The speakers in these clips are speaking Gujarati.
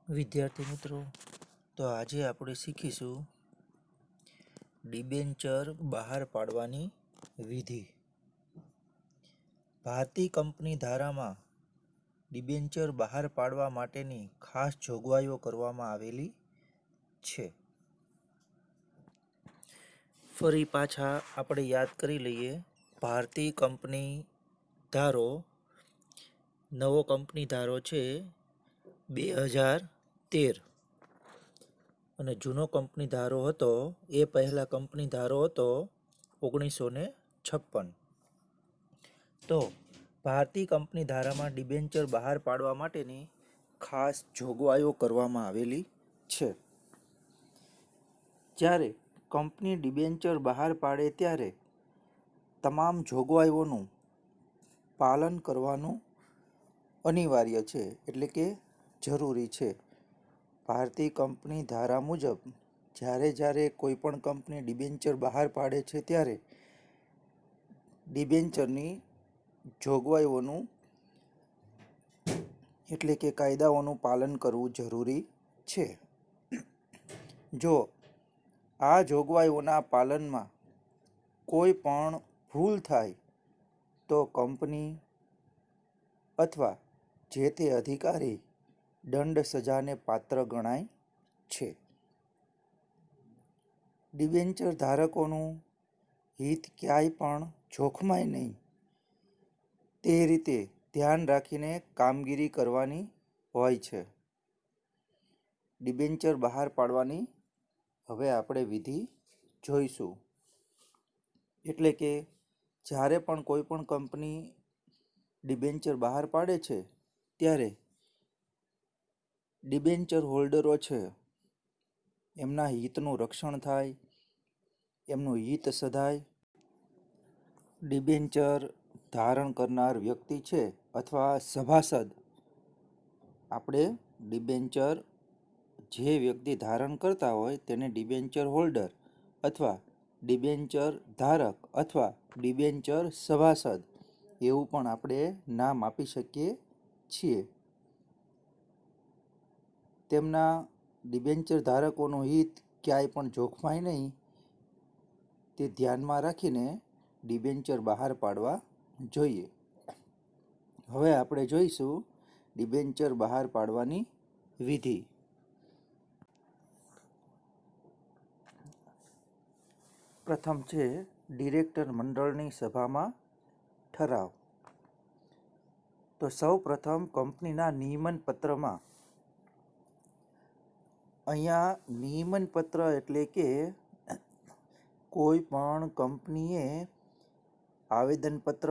વિદ્યાર્થી મિત્રો, તો આજે આપણે શીખીશું ડિબેન્ચર બહાર પાડવાની વિધિ. ભારતીય કંપની ધારામાં ડિબેન્ચર બહાર પાડવા માટેની ખાસ જોગવાઈઓ કરવામાં આવેલી છે. ફરી પાછા આપણે યાદ કરી લઈએ. ભારતીય કંપની ધારો, નવો કંપની ધારો છે 2013 અને જૂનો કંપની ધારો હતો એ પહેલા કંપની ધારો હતો 1956. તો ભારતીય કંપની ધારામાં ડિબેન્ચર બહાર પાડવા માટેની ખાસ જોગવાઈઓ કરવામાં આવેલી છે. જ્યારે કંપની ડિબેન્ચર બહાર પાડે ત્યારે તમામ જોગવાઈઓનું પાલન કરવાનું અનિવાર્ય છે, એટલે કે જરૂરી છે. ભારતીય કંપની ધારા મુજબ જ્યારે કોઈ પણ કંપની ડિબેન્ચર બહાર પાડે છે ત્યારે ડિબેન્ચરની જોગવાઈઓનું એટલે કે કાયદાઓનું પાલન કરવું જરૂરી છે. જો આ જોગવાઈઓના પાલનમાં કોઈ પણ ભૂલ થાય તો કંપની અથવા જે તે અધિકારી દંડ સજાને પાત્ર ગણાય છે. ડિબેન્ચર ધારકોનું હિત ક્યાંય પણ જોખમાય નહીં તે રીતે ધ્યાન રાખીને કામગીરી કરવાની હોય છે. ડિબેન્ચર બહાર પાડવાની હવે આપણે વિધિ જોઈશું. એટલે કે જ્યારે પણ કોઈ પણ કંપની ડિબેન્ચર બહાર પાડે છે ત્યારે ડિબેન્ચર હોલ્ડરો છે એમના હિતનું રક્ષણ થાય, એમનું હિત સધાય. ડિબેન્ચર ધારણ કરનાર વ્યક્તિ છે અથવા સભાસદ, આપણે ડિબેન્ચર જે વ્યક્તિ ધારણ કરતા હોય તેને ડિબેન્ચર હોલ્ડર અથવા ડિબેન્ચર ધારક અથવા ડિબેન્ચર સભાસદ એવું પણ આપણે નામ આપી શકીએ છીએ. તેમના ડિબેન્ચર ધારકોનું હિત ક્યાંય પણ જોખમાય નહીં તે ધ્યાનમાં રાખીને ડિબેન્ચર બહાર પાડવા જોઈએ. હવે આપણે જોઈશું ડિબેન્ચર બહાર પાડવાની વિધિ. પ્રથમ છે ડિરેક્ટર મંડળની સભામાં ઠરાવ. તો સૌ પ્રથમ કંપનીના નિયમન પત્રમાં, અહીંયા નિયમન પત્ર એટલે કે કોઈ પણ કંપનીએ આવેદનપત્ર,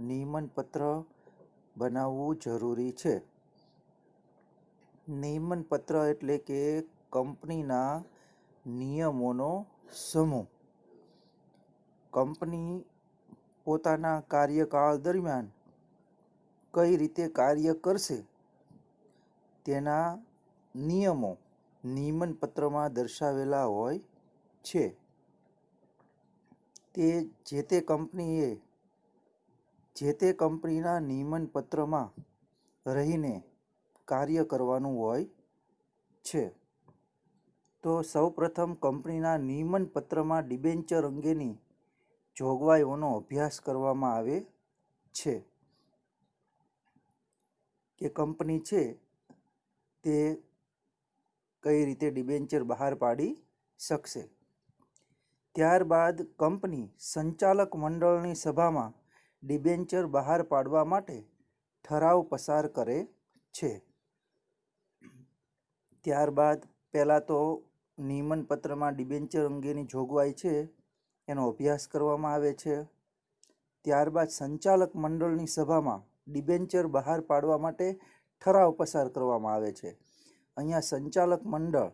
નિયમન પત્ર બનાવવું જરૂરી છે. નિયમન પત્ર એટલે કે કંપનીના નિયમોનો સમૂહ. કંપની પોતાના કાર્યકાળ દરમિયાન કઈ રીતે કાર્ય કરશે તેના નિયમો નિયમન પત્રમાં દર્શાવેલા હોય છે. તે જે તે કંપનીના નિયમન પત્રમાં રહીને કાર્ય કરવાનું હોય છે. તો સૌપ્રથમ કંપનીના નિયમન પત્રમાં ડિબેન્ચર અંગેની જોગવાઈઓનો અભ્યાસ કરવામાં આવે છે કે કંપની છે તે કઈ રીતે ડિબેન્ચર બહાર પાડી શકશે. ત્યારબાદ કંપની સંચાલક મંડળની સભામાં ડિબેન્ચર બહાર પાડવા માટે ઠરાવ પસાર કરે છે. ત્યારબાદ પહેલાં તો નિયમન પત્રમાં ડિબેન્ચર અંગેની જોગવાઈ છે એનો અભ્યાસ કરવામાં આવે છે. ત્યારબાદ સંચાલક મંડળની સભામાં ડિબેન્ચર બહાર પાડવા માટે ઠરાવ પસાર કરવામાં આવે છે. અહીંયા સંચાલક મંડળ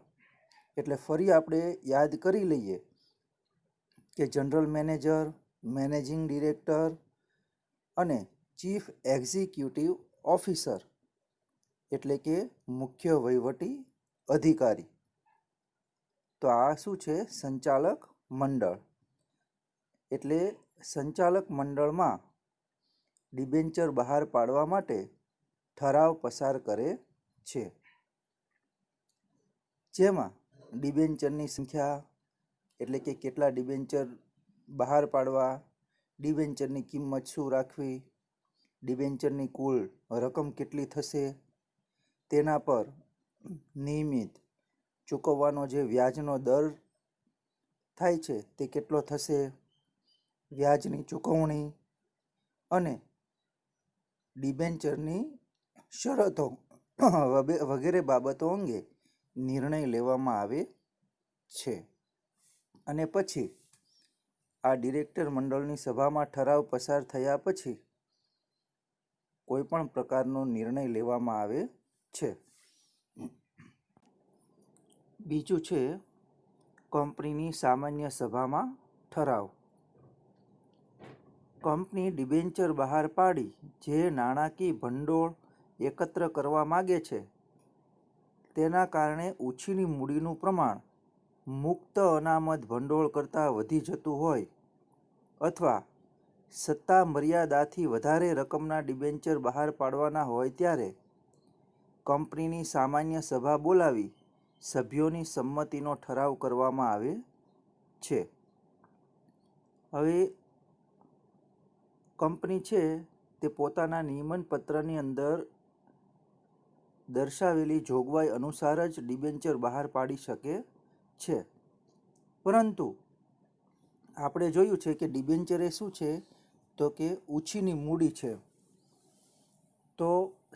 એટલે ફરી આપણે યાદ કરી લઈએ કે જનરલ મેનેજર, મેનેજિંગ ડિરેક્ટર અને ચીફ એક્ઝિક્યુટિવ ઓફિસર એટલે કે મુખ્ય વહીવટી અધિકારી. તો આ શું છે? સંચાલક મંડળ. એટલે સંચાલક મંડળમાં ડિબેન્ચર બહાર પાડવા માટે ઠરાવ પસાર કરે છે. જેમાં ડિબેન્ચરની સંખ્યા એટલે કે કેટલા ડિબેન્ચર બહાર પાડવા, ડિબેન્ચરની કિંમત શું રાખવી, ડિબેન્ચરની કુલ રકમ કેટલી થશે, તેના પર નિયમિત ચૂકવવાનો જે વ્યાજનો દર થાય છે તે કેટલો થશે, વ્યાજની ચૂકવણી અને ડિબેન્ચરની શરતો વગેરે બાબતો અંગે નિર્ણય લેવામાં આવે છે. અને પછી આ ડિરેક્ટર મંડળની સભામાં ઠરાવ પસાર થયા પછી કોઈ પણ પ્રકારનો નિર્ણય લેવામાં આવે છે. બીજું છે કંપનીની સામાન્ય સભામાં ઠરાવ. કંપની ડિબેન્ચર બહાર પાડી જે નાણાકીય ભંડોળ એકત્ર કરવા માગે છે તેના કારણે ઉછીની મૂડીનું પ્રમાણ મુક્ત અનામત ભંડોળ કરતાં વધી જતું હોય અથવા સત્તા મર્યાદાથી વધારે રકમના ડિબેન્ચર બહાર પાડવાના હોય ત્યારે કંપનીની સામાન્ય સભા બોલાવી સભ્યોની સંમતિનો ઠરાવ કરવામાં આવે છે. હવે કંપની છે તે પોતાના નિયમન પત્રની અંદર દર્શાવેલી જોગવાઈ અનુસાર જ ડિબેન્ચર બહાર પાડી શકે છે. પરંતુ આપણે જોયું છે કે ડિબેન્ચર એ શું છે તો કે ઉછીની મૂડી છે. તો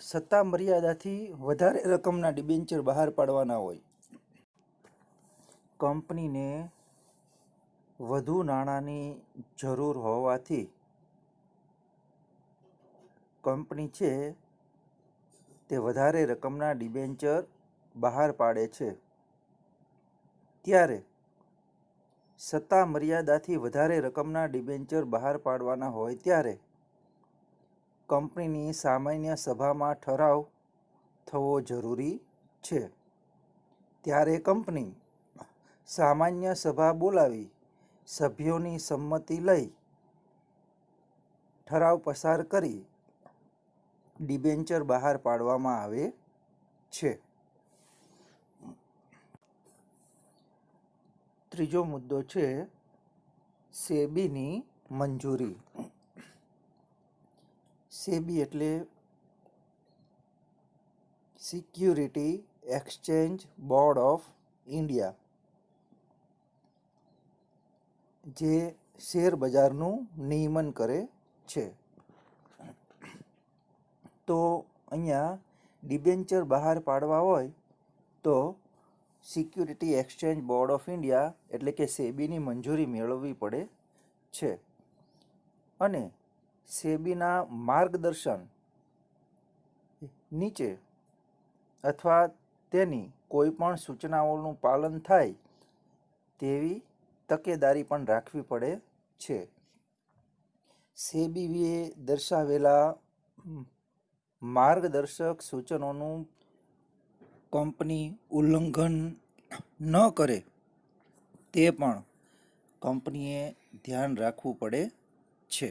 સત્તા મર્યાદાથી વધારે રકમના ડિબેન્ચર બહાર પાડવાના હોય, કંપનીને વધુ નાણાંની જરૂર હોવાથી કંપની છે તે વધારે રકમના ડિબેન્ચર બહાર પાડે છે. ત્યારે સત્તા મર્યાદાથી વધારે રકમના ડિબેન્ચર બહાર પાડવાના હોય ત્યારે કંપનીની સામાન્ય સભામાં ઠરાવ થવો જરૂરી છે. ત્યારે કંપની સામાન્ય સભા બોલાવી સભ્યોની સંમતિ લઈ ઠરાવ પસાર કરી ડિબેન્ચર બહાર પાડવામાં આવે છે. ત્રીજો મુદ્દો છે સેબીની મંજૂરી. સેબી એટલે security exchange board of India, જે શેર બજારનું નિયમન કરે છે. તો અહીંયા ડિબેન્ચર બહાર પાડવા હોય તો security exchange board of India એટલે કે સેબીની મંજૂરી મેળવવી પડે છે. અને સેબીના માર્ગદર્શન નીચે અથવા તેની કોઈ પણ સૂચનાઓનું પાલન થાય તેવી તકેદારી પણ રાખવી પડે છે. સેબીએ દર્શાવેલા માર્ગદર્શક સૂચનોનું કંપની ઉલ્લંઘન ન કરે તે પણ કંપનીએ ધ્યાન રાખવું પડે છે.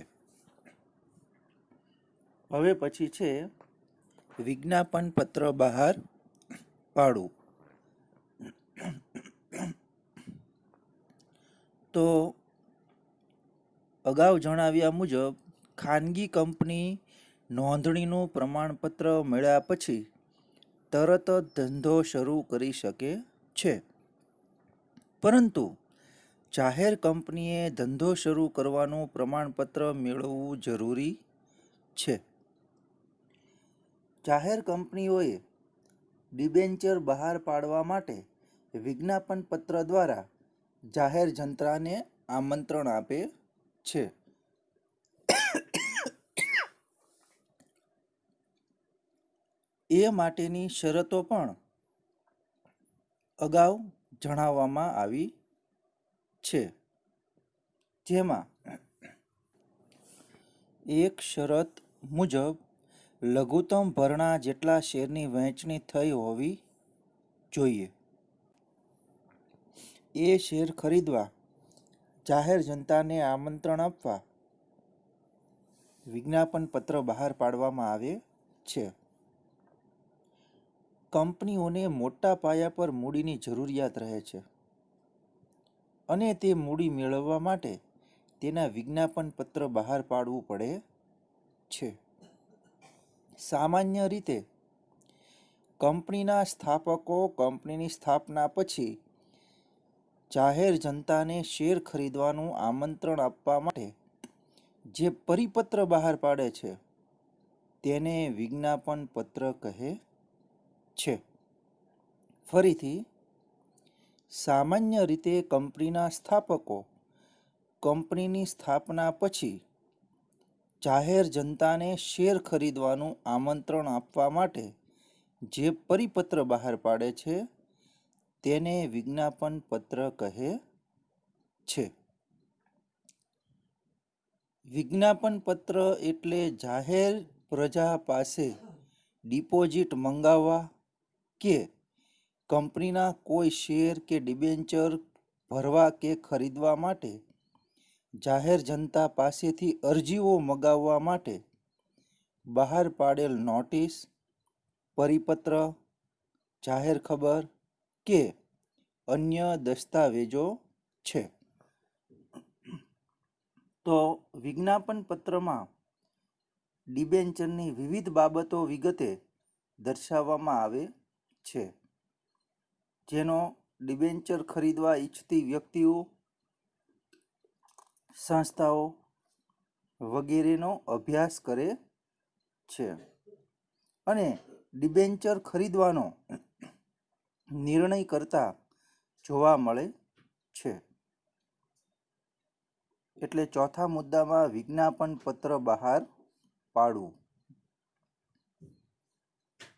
હવે પછી છે વિજ્ઞાપન પત્ર બહાર પાડવું. તો અગાઉ જણાવ્યા મુજબ ખાનગી કંપની નોંધણીનું પ્રમાણપત્ર મળ્યા પછી તરત જ ધંધો શરૂ કરી શકે છે. પરંતુ જાહેર કંપનીએ ધંધો શરૂ કરવાનું પ્રમાણપત્ર મેળવવું જરૂરી છે. જાહેર કંપનીઓએ ડિબેન્ચર બહાર પાડવા માટે વિજ્ઞાપન પત્ર દ્વારા જાહેર જનતાને આમંત્રણ આપે છે. એ માટેની શરતો પણ અગાઉ જણાવવામાં આવી છે. જેમાં એક શરત મુજબ લઘુત્તમ ભરણા જેટલા શેરની વહેંચણી થઈ હોવી જોઈએ. એ શેર ખરીદવા જાહેર જનતાને આમંત્રણ આપવા વિજ્ઞાપન પત્ર બહાર પાડવામાં આવે છે. કંપનીઓને મોટા પાયા પર મૂડીની જરૂરિયાત રહે છે અને તે મૂડી મેળવવા માટે તેના વિજ્ઞાપન પત્ર બહાર પાડવું પડે છે. સામાન્ય રીતે કંપનીના સ્થાપકો કંપનીની સ્થાપના પછી જાહેર જનતાને શેર ખરીદવાનું આમંત્રણ આપવા માટે જે પરિપત્ર બહાર પાડે છે તેને વિજ્ઞાપન પત્ર કહે છે. ફરીથી, સામાન્ય રીતે કંપનીના સ્થાપકો કંપનીની સ્થાપના પછી જાહેર જનતાને શેર ખરીદવાનું આમંત્રણ આપવા માટે જે પરિપત્ર બહાર પાડે છે તેને વિજ્ઞાપન પત્ર કહે છે. વિજ્ઞાપન પત્ર એટલે જાહેર પ્રજા પાસે ડિપોઝિટ મંગાવવા કે કંપનીના કોઈ શેર કે ડિબેન્ચર ભરવા કે ખરીદવા માટે જાહેર જનતા પાસેથી અરજીઓ મગાવવા માટે બહાર પાડેલ નોટિસ, પરિપત્ર, જાહેર ખબર કે અન્ય દસ્તાવેજો છે. તો વિજ્ઞાપન પત્રમાં ડિબેન્ચરની વિવિધ બાબતો વિગતે દર્શાવવામાં આવે છે, જેનો ડિબેન્ચર ખરીદવા ઈચ્છતી વ્યક્તિઓ, સંસ્થાઓ વગેરેનો અભ્યાસ કરે છે અને ડિબેન્ચર ખરીદવાનો નિર્ણય કરતા જોવા મળે છે. એટલે ચોથા મુદ્દામાં વિજ્ઞાપન પત્ર બહાર પાડવું.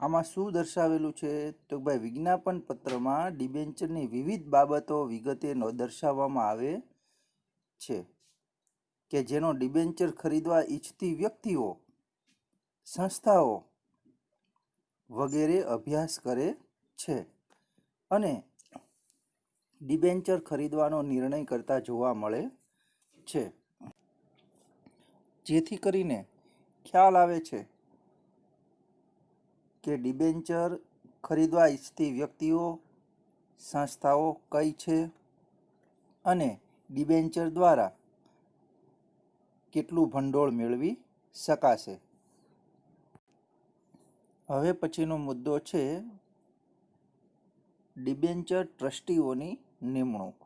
આમાં શું દર્શાવેલું છે તો ભાઈ વિજ્ઞાપન પત્રમાં ડિબેન્ચરની વિવિધ બાબતો વિગતે દર્શાવવામાં આવે છે કે જેનો ડિબેન્ચર ખરીદવા ઈચ્છતી વ્યક્તિઓ, સંસ્થાઓ વગેરે અભ્યાસ કરે છે અને ડિબેન્ચર ખરીદવાનો નિર્ણય કરતા જોવા મળે છે. જેથી કરીને ખ્યાલ આવે છે કે ડિબેન્ચર ખરીદવા ઈચ્છતી વ્યક્તિઓ, સંસ્થાઓ કઈ છે અને ડિબેન્ચર દ્વારા કેટલું ભંડોળ મેળવી શકાશે. હવે પછીનો મુદ્દો છે ડિબેન્ચર ટ્રસ્ટીઓની નિમણૂક.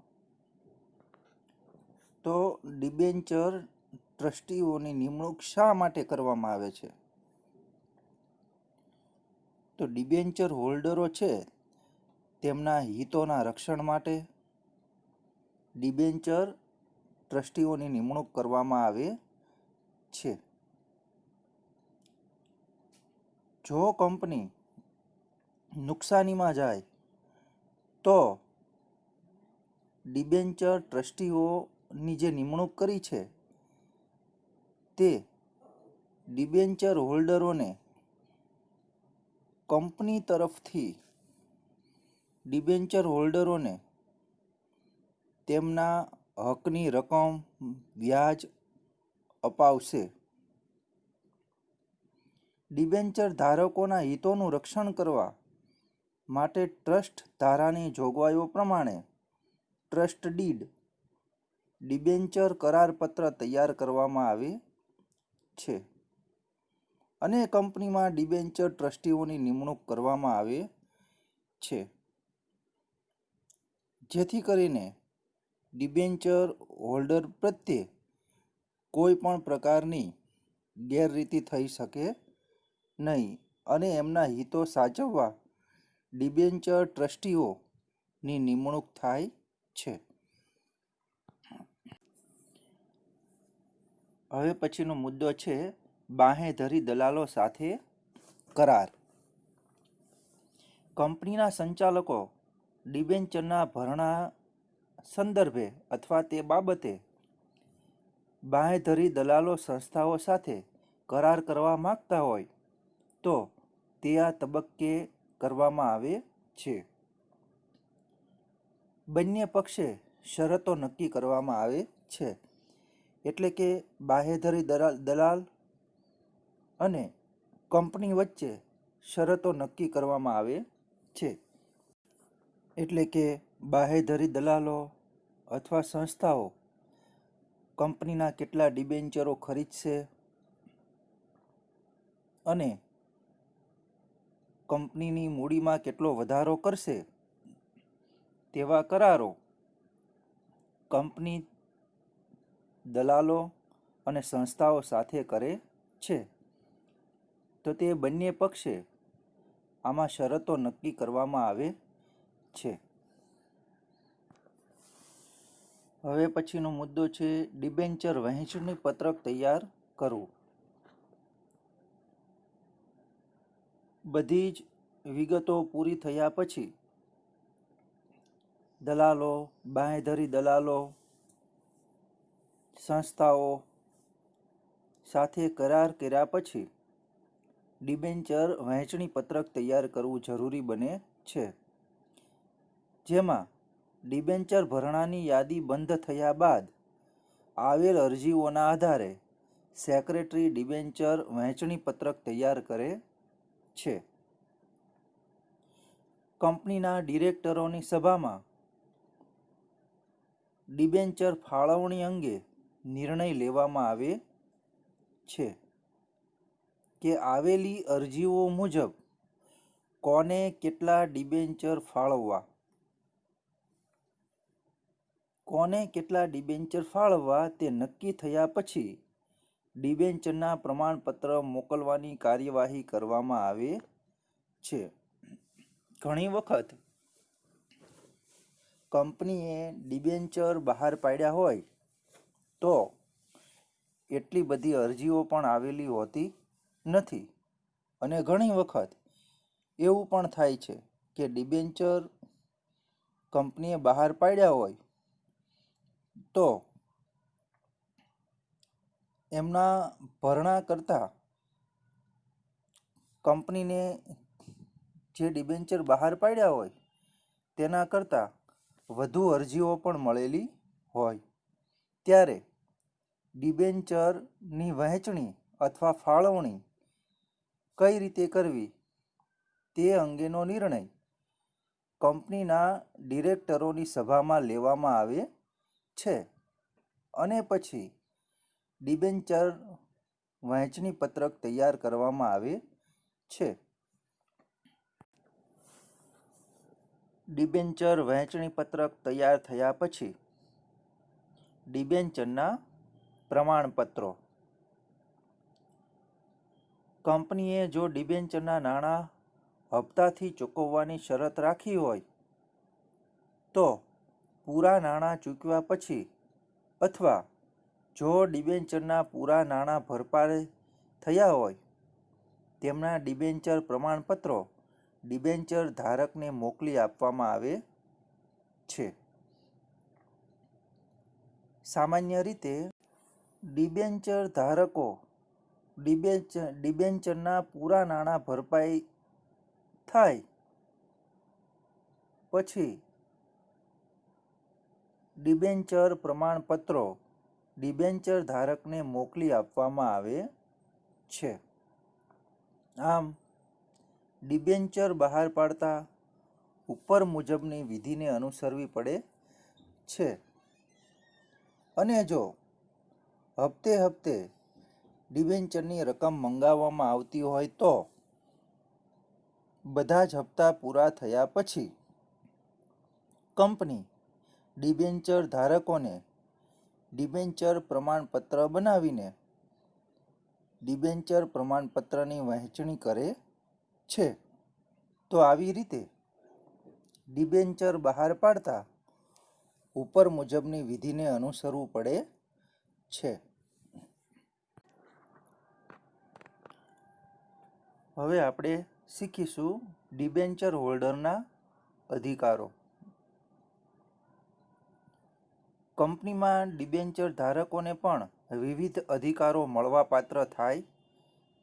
તો ડિબેન્ચર ટ્રસ્ટીઓની નિમણૂક શા માટે કરવામાં આવે છે? તો ડિબેન્ચર હોલ્ડરો છે તેમના હિતોના રક્ષણ માટે ડિબેન્ચર ટ્રસ્ટીઓની નિમણૂક કરવામાં આવે છે. જો કંપની નુકસાનીમાં જાય તો ડિબેન્ચર ટ્રસ્ટીઓની જે નિમણૂક કરી છે તે ડિબેન્ચર હોલ્ડરોને કંપની તરફથી ડિબેન્ચર હોલ્ડરોને તેમના હકની રકમ, વ્યાજ અપાવશે. ડિબેન્ચર ધારકોના હિતોનું રક્ષણ કરવા માટે ટ્રસ્ટ ધારાની જોગવાઈઓ પ્રમાણે ટ્રસ્ટ ડીડ, ડિબેન્ચર કરારપત્ર તૈયાર કરવામાં આવે છે અને કંપનીમાં ડિબેન્ચર ટ્રસ્ટીઓની નિમણૂક કરવામાં આવે છે, જેથી કરીને ડિબેન્ચર હોલ્ડર પ્રત્યે કોઈ પણ પ્રકારની ગેરરીતિ થઈ શકે નહીં અને એમના હિતો સાચવવા ડિબેન્ચર ટ્રસ્ટીઓની નિમણૂક થાય છે. હવે પછીનો મુદ્દો છે બાંહેધરી દલાલો સાથે કરાર. કંપનીના સંચાલકો ડિબેન્ચરના ભરણા સંદર્ભે અથવા તે બાબતે બાંહેધરી દલાલો સંસ્થાઓ સાથે કરાર કરવા માંગતા હોય તો તે આ તબક્કે કરવામાં આવે છે. બંને પક્ષે શરતો નક્કી કરવામાં આવે છે. એટલે કે બાંહેધરી દલાલ અને કંપની વચ્ચે શરતો નક્કી કરવામાં આવે છે. એટલે કે બાહેધરી દલાલો અથવા સંસ્થાઓ કંપનીના કેટલા ડિબેન્ચરો ખરીદશે અને કંપનીની મૂડીમાં કેટલો વધારો કરશે તેવા કરારો કંપની દલાલો અને સંસ્થાઓ સાથે કરે છે. તો તે બંને પક્ષે આમાં શરતો નક્કી કરવામાં આવે છે. હવે પછીનો મુદ્દો છે ડિબેન્ચર વહેંચણી પત્રક તૈયાર કરવું. બધી જ વિગતો પૂરી થયા પછી દલાલો, બાંહેધરી દલાલો, સંસ્થાઓ સાથે કરાર કર્યા પછી ડિબેન્ચર વહેંચણી પત્રક તૈયાર કરવું જરૂરી બને છે. જેમાં ડિબેન્ચર ભરણાની યાદી બંધ થયા બાદ આવેલ અરજીઓના આધારે સેક્રેટરી ડિબેન્ચર વહેંચણી પત્રક તૈયાર કરે છે. કંપનીના ડિરેક્ટરોની સભામાં ડિબેન્ચર ફાળવણી અંગે નિર્ણય લેવામાં આવે છે કે આવેલી અરજીઓ મુજબ કોને કેટલા ડિબેન્ચર ફાળવવા. તે નક્કી થયા પછી ડિબેન્ચરના પ્રમાણપત્ર મોકલવાની કાર્યવાહી કરવામાં આવે છે. ઘણી વખત કંપનીએ ડિબેન્ચર બહાર પાડ્યા હોય તો એટલી બધી અરજીઓ પણ આવેલી હોતી નથી અને ઘણી વખત એવું પણ થાય છે કે ડિબેન્ચર કંપનીએ બહાર પાડ્યા હોય તો એમના ભરણા કરતાં કંપનીને જે ડિબેન્ચર બહાર પાડ્યા હોય તેના કરતાં વધુ અરજીઓ પણ મળેલી હોય ત્યારે ડિબેન્ચરની વહેંચણી અથવા ફાળવણી કઈ રીતે કરવી તે અંગેનો નિર્ણય કંપનીના ડિરેક્ટરોની સભામાં લેવામાં આવે છે અને પછી ડિબેન્ચર વહેંચણી પત્રક તૈયાર કરવામાં આવે છે. ડિબેન્ચર વહેંચણી પત્રક તૈયાર થયા પછી ડિબેન્ચરના પ્રમાણપત્રો. કંપનીએ જો ડિબેન્ચરના નાણાં હપ્તાથી ચૂકવવાની શરત રાખી હોય તો પૂરા નાણાં ચૂકવ્યા પછી અથવા જો ડિબેન્ચરના પૂરા નાણાં ભરપાઈ થયા હોય તેમના ડિબેન્ચર પ્રમાણપત્રો ડિબેન્ચર ધારકને મોકલી આપવામાં આવે છે. સામાન્ય રીતે ડિબેન્ચર ધારકો ડિબેન્ચરના પૂરા નાણાં ભરપાઈ થાય પછી ડિબેન્ચર પ્રમાણપત્રો ડિબેન્ચર ધારકને મોકલી આપવામાં આવે છે. આમ ડિબેન્ચર બહાર પાડતા ઉપર મુજબની વિધિને અનુસરવી પડે છે અને જો હપ્તે ડિબેન્ચરની રકમ મંગાવવામાં આવતી હોય તો બધા જ હપ્તા પૂરા થયા પછી કંપની ડિબેન્ચર ધારકોને ડિબેન્ચર પ્રમાણપત્ર બનાવીને ડિબેન્ચર પ્રમાણપત્રની વહેંચણી કરે છે. તો આવી રીતે ડિબેન્ચર બહાર પાડતા ઉપર મુજબની વિધિને અનુસરવું પડે છે. હવે આપણે શીખીશું ડિબેન્ચર હોલ્ડરના અધિકારો. કંપનીમાં ડિબેન્ચર ધારકોને પણ વિવિધ અધિકારો મળવાપાત્ર થાય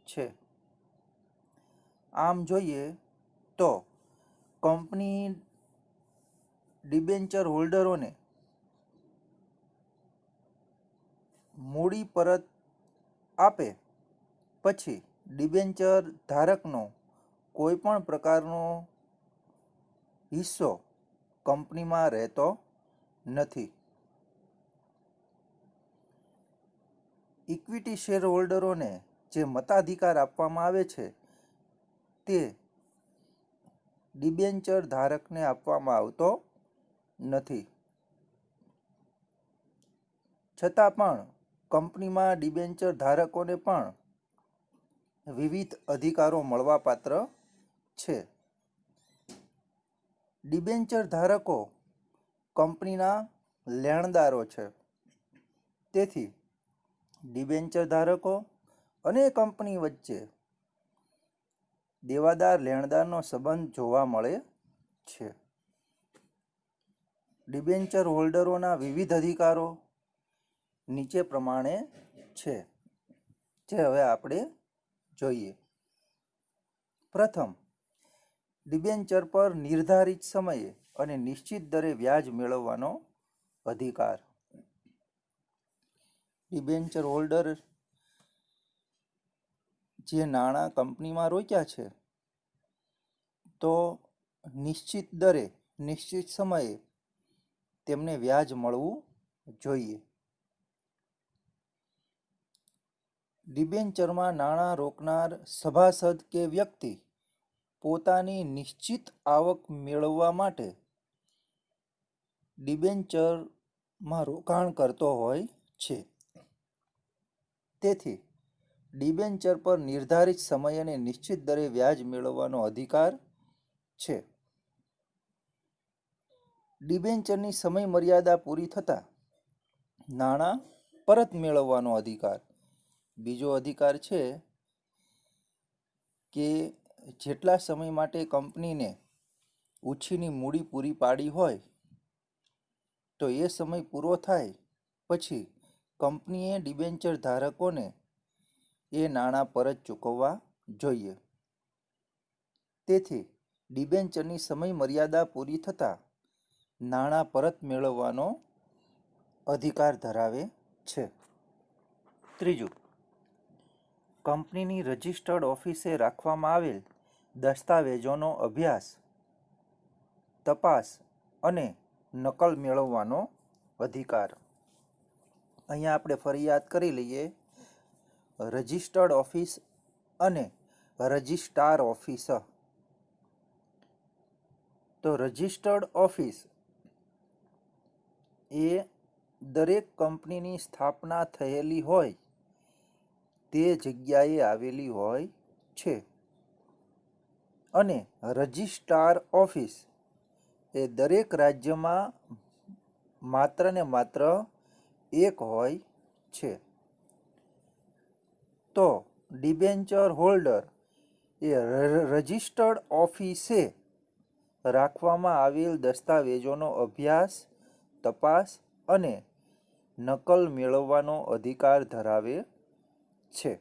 છે. આમ જોઈએ તો કંપની ડિબેન્ચર હોલ્ડરોને મૂડી પરત આપે પછી ડિબેન્ચર ધારકનો કોઈ પણ પ્રકારનો હિસ્સો કંપનીમાં રહેતો નથી. ઇક્વિટી શેર હોલ્ડરોને જે મતાધિકાર આપવામાં આવે છે તે ડિબેન્ચર ધારકને આપવામાં આવતો નથી. છતાં પણ કંપનીમાં ડિબેન્ચર ધારકોને પણ વિવિધ અધિકારો મળવાપાત્ર છે. ડિબેન્ચર ધારકો કંપનીના લેણદારો છે. તેથી ડિબેન્ચર ધારકો અને કંપની વચ્ચે દેવાદાર લેણદારનો સંબંધ જોવા મળે છે. ડિબેન્ચર હોલ્ડરોના વિવિધ અધિકારો નીચે પ્રમાણે છે, જે હવે આપણે જોઈએ. પ્રથમ, ડિબેન્ચર પર નિર્ધારિત સમયે અને નિશ્ચિત દરે વ્યાજ મેળવવાનો અધિકાર. ડિબેન્ચર હોલ્ડર જે નાણાં કંપનીમાં રોક્યા છે તો નિશ્ચિત દરે નિશ્ચિત સમયે તેમને વ્યાજ મળવું જોઈએ. ડિબેન્ચરમાં નાણાં રોકનાર સભાસદ કે વ્યક્તિ પોતાની નિશ્ચિત આવક મેળવવા માટે ડિબેન્ચરમાં રોકાણ કરતો હોય છે. તેથી ડિબેન્ચર પર નિર્ધારિત સમય અને નિશ્ચિત દરે વ્યાજ મેળવવાનો અધિકાર છે. ડિબેન્ચરની સમય મર્યાદા પૂરી થતાં નાણાં પરત મેળવવાનો અધિકાર. બીજો અધિકાર છે કે જેટલા સમય માટે કંપનીને ઉછીની મૂડી પૂરી પાડી હોય તો એ સમય પૂરો થાય પછી કંપનીએ ડિબેન્ચર ધારકોને એ નાણાં પરત ચૂકવવા જોઈએ. તેથી ડિબેન્ચરની સમય મર્યાદા પૂરી થતાં નાણાં પરત મેળવવાનો અધિકાર ધરાવે છે. ત્રીજું, કંપનીની રજિસ્ટર્ડ ઓફિસે રાખવામાં આવેલ દસ્તાવેજોનો અભ્યાસ, તપાસ અને નકલ મેળવવાનો અધિકાર. અહીંયા આપણે ફરી યાદ કરી લઈએ. રજિસ્ટર્ડ ઓફિસ અને રજિસ્ટ્રાર ઓફિસ. તો રજિસ્ટર્ડ ઓફિસ એ દરેક કંપનીની સ્થાપના થયેલી હોય તે જગ્યાએ આવેલી હોય છે. અને રજિસ્ટ્રાર ઓફિસ એ દરેક રાજ્યમાં માત્ર ને માત્ર એક હોય છે. તો ડિબેન્ચર હોલ્ડર એ રજિસ્ટર્ડ ઓફિસે રાખવામાં આવેલ દસ્તાવેજોનો અભ્યાસ, તપાસ અને નકલ મેળવવાનો અધિકાર ધરાવે છે.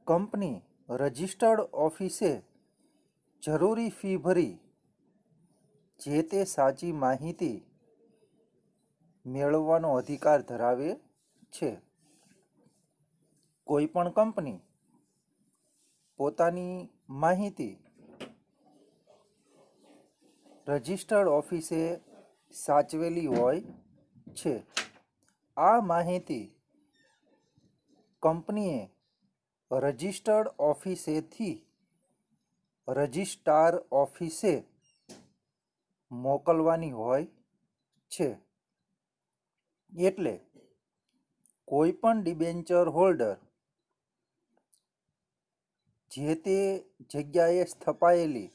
કંપની રજિસ્ટર્ડ ઓફિસે જરૂરી ફી ભરી જે તે સાચી માહિતી મેળવવાનો અધિકાર ધરાવે છે. કોઈ પણ કંપની પોતાની માહિતી રજિસ્ટર્ડ ઓફિસે સાચવેલી હોય છે. આ માહિતી કંપનીએ રજિસ્ટર્ડ ઓફિસેથી રજિસ્ટ્રાર ઓફિસે મોકલવાની હોય છે. એટલે કોઈ પણ ડિબેન્ચર હોલ્ડર જે તે જગ્યાએ સ્થપાયેલી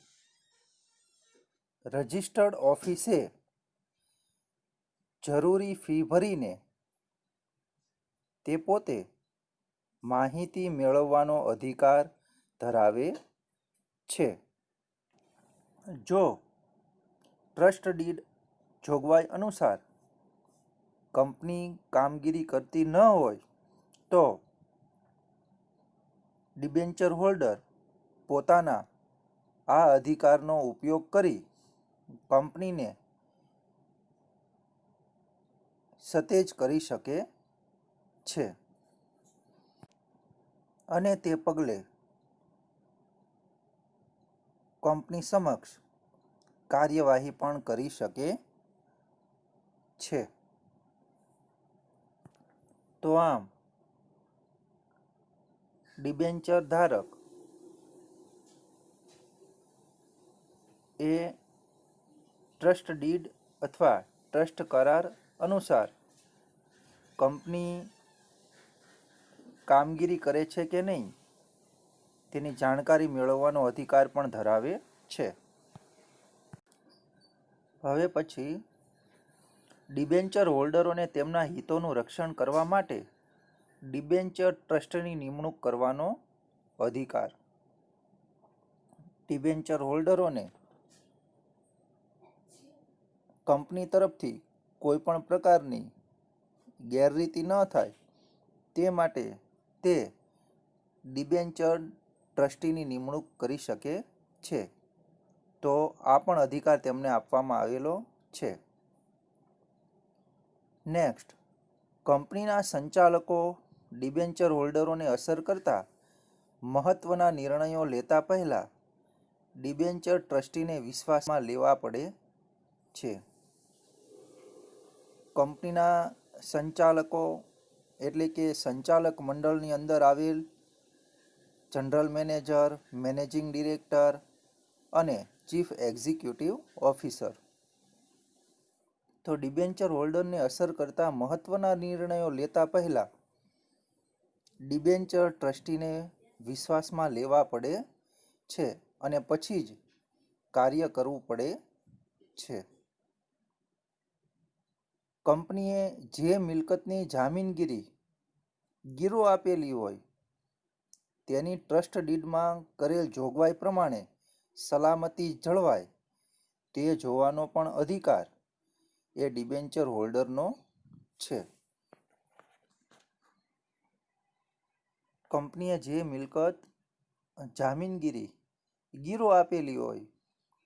રજિસ્ટર્ડ ઓફિસે જરૂરી ફી ભરીને તે પોતે માહિતી મેળવવાનો અધિકાર ધરાવે છે. જો ટ્રસ્ટ ડીડ જોગવાઈ અનુસાર કંપની કામગીરી કરતી ન હોય તો ડિબેન્ચર હોલ્ડર પોતાના આ અધિકારનો ઉપયોગ કરી કંપનીને સતેજ કરી શકે છે. અને તે પગલે કંપની સમક્ષ કાર્યવાહી પણ કરી શકે છે. તો આમ ડિબેન્ચર ધારક એ ટ્રસ્ટ ડીડ અથવા ટ્રસ્ટ કરાર અનુસાર કંપની કામગીરી કરે છે કે નહીં તેની જાણકારી મેળવવાનો અધિકાર પણ ધરાવે છે. હવે પછી ડિબેન્ચર હોલ્ડરોને તેમના હિતોનું રક્ષણ કરવા માટે ડિબેન્ચર ટ્રસ્ટની નિમણૂક કરવાનો અધિકાર. ડિબેન્ચર હોલ્ડરોને કંપની તરફથી કોઈ પણ પ્રકારની ગેરરીતિ ન થાય તે માટે તે ડિબેન્ચર ટ્રસ્ટીની નિમણૂક કરી શકે છે. તો આ પણ અધિકાર તેમને આપવામાં આવેલો છે. નેક્સ્ટ, કંપનીના સંચાલકો ડિબેન્ચર હોલ્ડરોને અસર કરતા મહત્વના નિર્ણયો લેતા પહેલા ડિબેન્ચર ટ્રસ્ટીને વિશ્વાસમાં લેવા પડે છે. કંપનીના સંચાલકો એટલે કે સંચાલક મંડળની અંદર આવેલ જનરલ મેનેજર, મેનેજિંગ ડિરેક્ટર અને ચીફ એક્ઝિક્યુટિવ ઓફિસર. તો ડિબેન્ચર હોલ્ડરને અસર કરતા મહત્વના નિર્ણયો લેતા પહેલા ડિબેન્ચર ટ્રસ્ટીને વિશ્વાસમાં લેવા પડે છે અને પછી જ કાર્ય કરવું પડે છે. કંપનીએ જે મિલકતની જામીનગીરી ગીરો આપેલી હોય તેની ટ્રસ્ટ ડીડમાં કરેલ જોગવાઈ પ્રમાણે સલામતી જળવાય તે જોવાનો પણ અધિકાર એ ડિબેન્ચર હોલ્ડરનો છે. કંપનીએ જે મિલકત જામીનગીરી ગીરો આપેલી હોય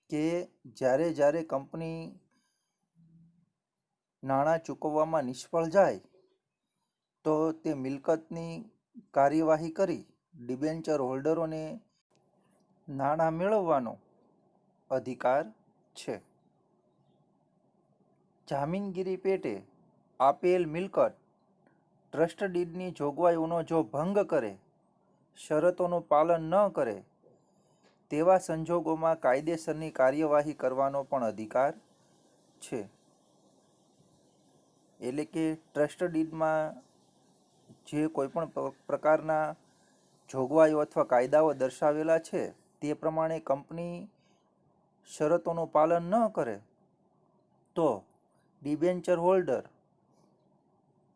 કે જ્યારે કંપની નાણાં ચૂકવવામાં નિષ્ફળ જાય તો તે મિલકતની કાર્યવાહી કરી ડિબેન્ચર હોલ્ડરોને નાણાં મેળવવાનો અધિકાર છે. જામીનગીરી પેટે આપેલ મિલકત ટ્રસ્ટ ડીડની જોગવાઈઓનો જો ભંગ કરે, શરતોનું પાલન ન કરે તેવા સંજોગોમાં કાયદેસરની કાર્યવાહી કરવાનો પણ અધિકાર છે. એટલે કે ટ્રસ્ટ ડીડમાં જે કોઈ પણ પ્રકારના જોગવાઈઓ અથવા કાયદાઓ દર્શાવેલા છે તે પ્રમાણે કંપની શરતોનું પાલન ન કરે તો ડિબેન્ચર હોલ્ડર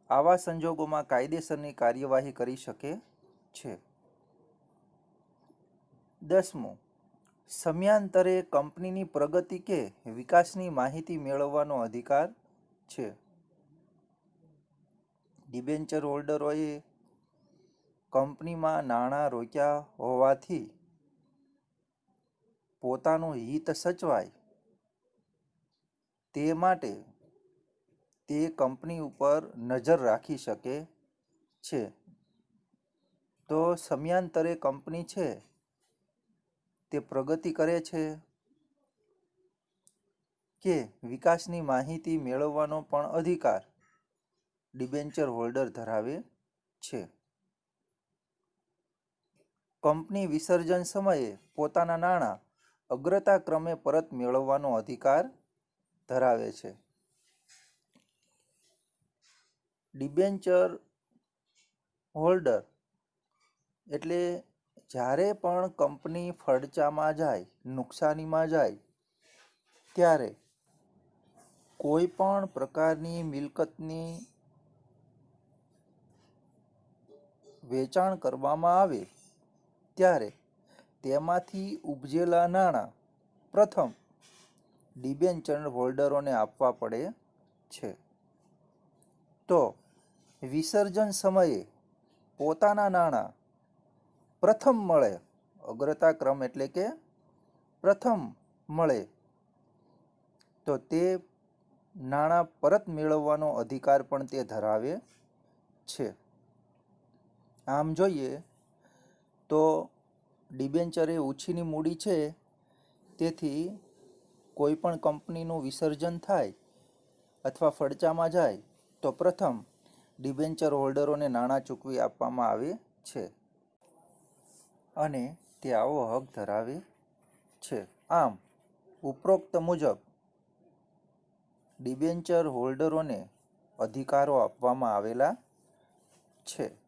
આવા સંજોગોમાં કાયદેસરની કાર્યવાહી કરી શકે છે. 10મું, સમયાંતરે કંપનીની પ્રગતિ કે વિકાસની માહિતી મેળવવાનો અધિકાર છે. ડિબેન્ચર હોલ્ડરોએ કંપનીમાં નાણાં રોક્યા હોવાથી પોતાનું હિત સચવાય તે માટે તે કંપની ઉપર નજર રાખી શકે છે. તો સમયાંતરે કંપની છે તે પ્રગતિ કરે છે કે વિકાસની માહિતી મેળવવાનો પણ અધિકાર ડિબેન્ચર હોલ્ડર ધરાવે છે. કંપની વિસર્જન સમયે પોતાના નાણાં અગ્રતા ક્રમે પરત મેળવવાનો અધિકાર ધરાવે છે. ડિબેન્ચર હોલ્ડર એટલે જ્યારે પણ કંપની ફડચામાં જાય, નુકસાનીમાં જાય ત્યારે કોઈ પણ પ્રકારની મિલકતની વેચાણ કરવામાં આવે ત્યારે તેમાંથી ઉપજેલા નાણાં પ્રથમ ડિબેન્ચર હોલ્ડરોને આપવા પડે છે. તો વિસર્જન સમયે પોતાના નાણાં પ્રથમ મળે, અગ્રતા ક્રમ એટલે કે પ્રથમ મળે તો તે નાણાં પરત મેળવવાનો અધિકાર પણ તે ધરાવે છે. આમ જોઈએ તો ડિબેન્ચર એ ઉછીની મૂડી છે તેથી કોઈ પણ કંપનીનું વિસર્જન થાય અથવા ફડચામાં જાય તો પ્રથમ ડિબેન્ચર હોલ્ડરોને નાણાં ચૂકવી આપવામાં આવે છે અને તે આવો હક ધરાવે છે. આમ ઉપરોક્ત મુજબ ડિબેન્ચર હોલ્ડરોને અધિકારો આપવામાં આવેલા છે.